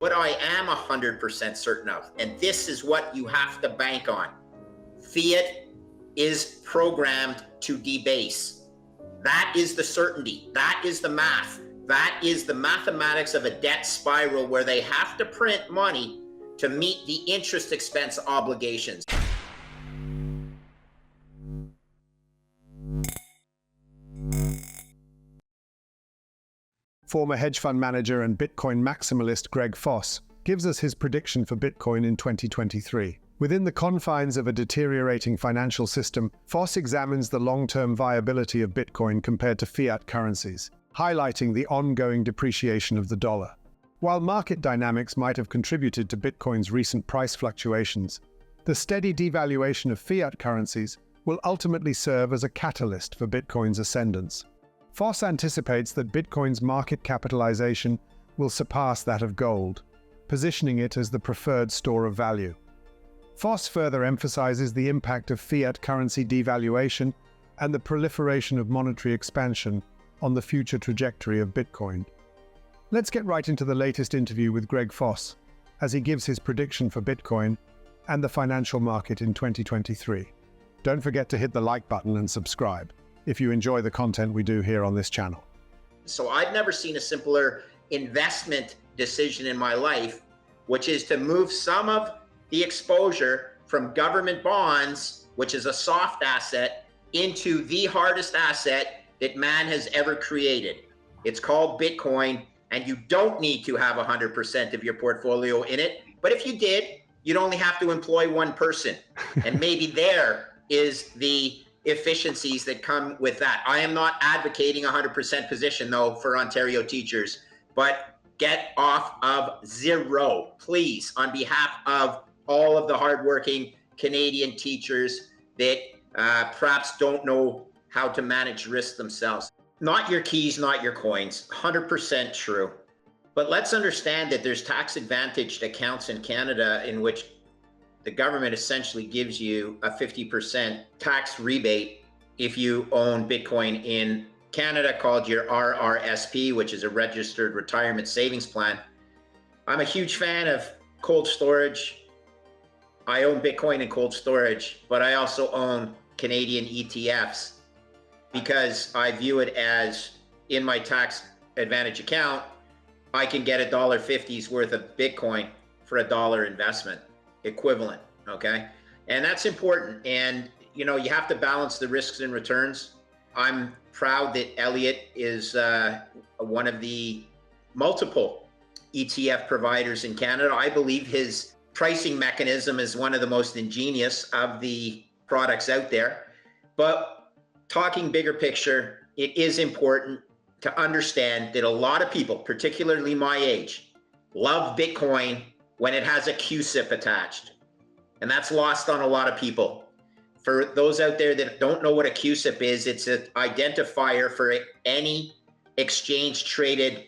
What I am 100% certain of, and this is what you have to bank on, fiat is programmed to debase. That is the certainty. That is the math. That is the mathematics of a debt spiral where they have to print money to meet the interest expense obligations. Former hedge fund manager and Bitcoin maximalist Greg Foss gives us his prediction for Bitcoin in 2023. Within the confines of a deteriorating financial system, Foss examines the long-term viability of Bitcoin compared to fiat currencies, highlighting the ongoing depreciation of the dollar. While market dynamics might have contributed to Bitcoin's recent price fluctuations, the steady devaluation of fiat currencies will ultimately serve as a catalyst for Bitcoin's ascendance. Foss anticipates that Bitcoin's market capitalization will surpass that of gold, positioning it as the preferred store of value. Foss further emphasizes the impact of fiat currency devaluation and the proliferation of monetary expansion on the future trajectory of Bitcoin. Let's get right into the latest interview with Greg Foss, as he gives his prediction for Bitcoin and the financial market in 2023. Don't forget to hit the like button and subscribe if you enjoy the content we do here on this channel. So I've never seen a simpler investment decision in my life, which is to move some of the exposure from government bonds, which is a soft asset, into the hardest asset that man has ever created. It's called Bitcoin, and you don't need to have 100% of your portfolio in it. But if you did, you'd only have to employ one person. And maybe there is the efficiencies that come with that. I am not advocating 100% position though for Ontario teachers, but get off of zero, please, on behalf of all of the hardworking Canadian teachers that perhaps don't know how to manage risk themselves. Not your keys, not your coins, 100% true. But let's understand that there's tax advantaged accounts in Canada in which the government essentially gives you a 50% tax rebate if you own Bitcoin in Canada, called your RRSP, which is a registered retirement savings plan. I'm a huge fan of cold storage. I own Bitcoin in cold storage, but I also own Canadian ETFs because I view it as, in my tax advantage account, I can get $1.50's worth of Bitcoin for $1 investment equivalent, okay? And that's important. And, you know, you have to balance the risks and returns. I'm proud that Elliott is one of the multiple ETF providers in Canada. I believe his pricing mechanism is one of the most ingenious of the products out there. But talking bigger picture, it is important to understand that a lot of people, particularly my age, love Bitcoin when it has a QSIP attached. And that's lost on a lot of people. For those out there that don't know what a QSIP is, it's an identifier for any exchange traded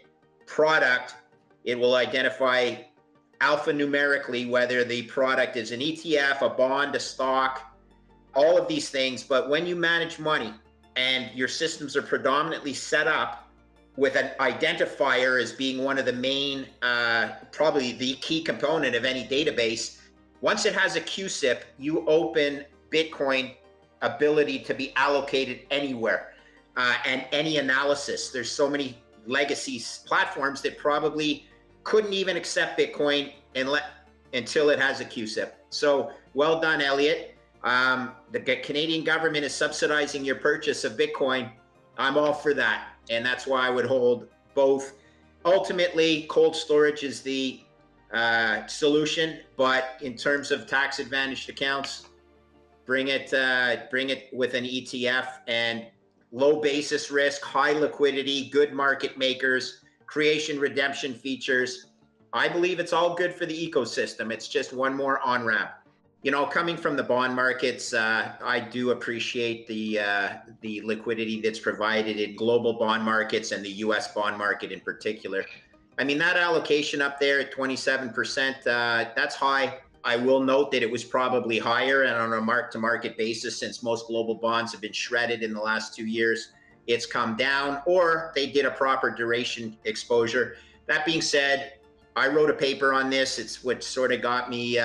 product. It will identify alphanumerically whether the product is an ETF, a bond, a stock, all of these things. But when you manage money and your systems are predominantly set up with an identifier as being one of the main, probably the key component of any database, once it has a QSIP, you open Bitcoin ability to be allocated anywhere and any analysis. There's so many legacy platforms that probably couldn't even accept Bitcoin until it has a QSIP. So well done, Elliott. The Canadian government is subsidizing your purchase of Bitcoin. I'm all for that. And that's why I would hold both. Ultimately, cold storage is the solution, but in terms of tax advantaged accounts, bring it with an ETF and low basis risk, high liquidity, good market makers, creation redemption features. I believe it's all good for the ecosystem. It's just one more on-ramp. You know, coming from the bond markets, I do appreciate the liquidity that's provided in global bond markets and the US bond market in particular. I mean, that allocation up there at 27%, that's high. I will note that it was probably higher, and on a mark-to-market basis, since most global bonds have been shredded in the last 2 years, it's come down, or they did a proper duration exposure. That being said, I wrote a paper on this. It's what sort of got me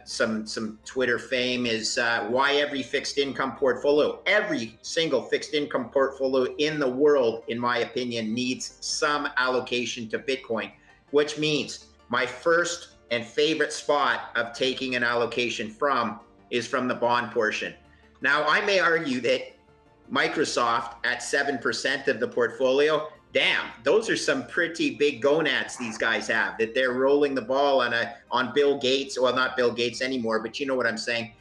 some Twitter fame, is why every fixed income portfolio, every single fixed income portfolio in the world, in my opinion, needs some allocation to Bitcoin, which means my first and favorite spot of taking an allocation from is from the bond portion. Now, I may argue that Microsoft at 7% of the portfolio, damn, those are some pretty big gonads these guys have, that they're rolling the ball on Bill Gates. Well, not Bill Gates anymore, but you know what I'm saying.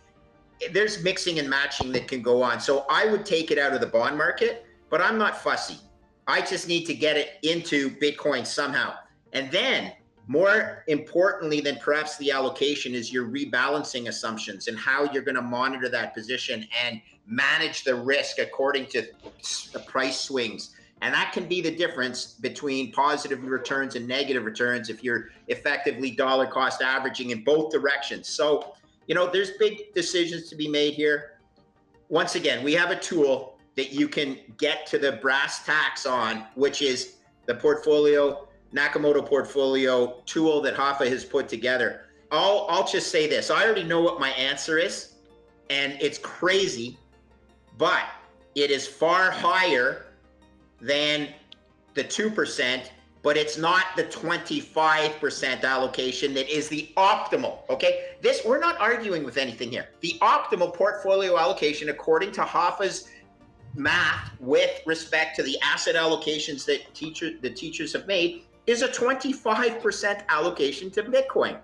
There's mixing and matching that can go on. So I would take it out of the bond market, but I'm not fussy. I just need to get it into Bitcoin somehow. And then, more importantly than perhaps the allocation, is your rebalancing assumptions and how you're going to monitor that position and manage the risk according to the price swings. And that can be the difference between positive returns and negative returns if you're effectively dollar cost averaging in both directions. So, you know, there's big decisions to be made here. Once again, we have a tool that you can get to the brass tacks on, which is the Nakamoto portfolio tool that Hoffa has put together. I'll just say this. I already know what my answer is, and it's crazy, but it is far higher than the 2%, but it's not the 25% allocation that is the optimal, okay? We're not arguing with anything here. The optimal portfolio allocation, according to Hoffa's math with respect to the asset allocations that the teachers have made, is a 25% allocation to Bitcoin.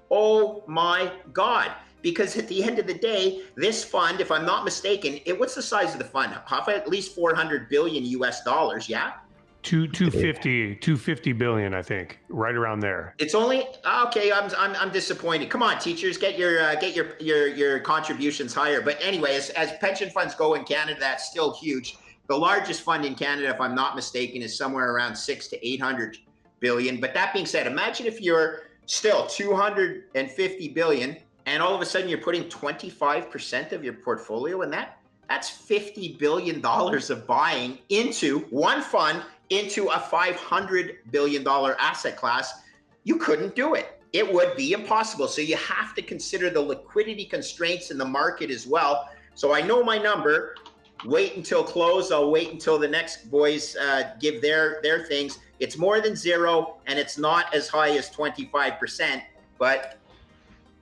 Oh my God. Because at the end of the day, this fund, if I'm not mistaken, what's the size of the fund? Hoffa, at least 400 billion US dollars, yeah? 250 billion, I think, right around there. It's only okay. I'm disappointed. Come on, teachers, get your contributions higher. But anyway, as pension funds go in Canada, that's still huge. The largest fund in Canada, if I'm not mistaken, is somewhere around 600 to 800 billion. But that being said, imagine if you're still 250 billion, and all of a sudden you're putting 25% of your portfolio in that. That's $50 billion of buying into one fund, into a $500 billion asset class. You couldn't do it. It would be impossible. So you have to consider the liquidity constraints in the market as well. So I know my number. Wait until close. I'll wait until the next boys give their things. It's more than zero, and it's not as high as 25%, but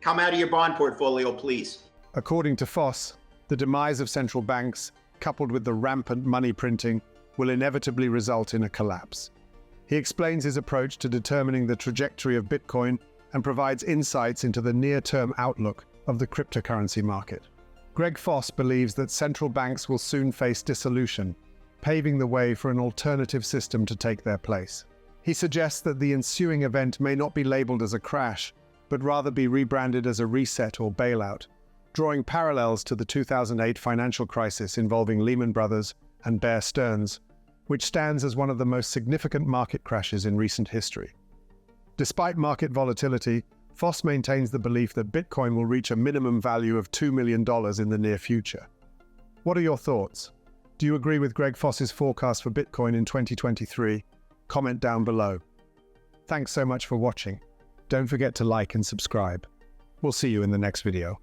come out of your bond portfolio, please. According to Foss, the demise of central banks, coupled with the rampant money printing, will inevitably result in a collapse. He explains his approach to determining the trajectory of Bitcoin and provides insights into the near-term outlook of the cryptocurrency market. Greg Foss believes that central banks will soon face dissolution, paving the way for an alternative system to take their place. He suggests that the ensuing event may not be labeled as a crash, but rather be rebranded as a reset or bailout, drawing parallels to the 2008 financial crisis involving Lehman Brothers and Bear Stearns, which stands as one of the most significant market crashes in recent history. Despite market volatility, Foss maintains the belief that Bitcoin will reach a minimum value of $2 million in the near future. What are your thoughts? Do you agree with Greg Foss's forecast for Bitcoin in 2023? Comment down below. Thanks so much for watching. Don't forget to like and subscribe. We'll see you in the next video.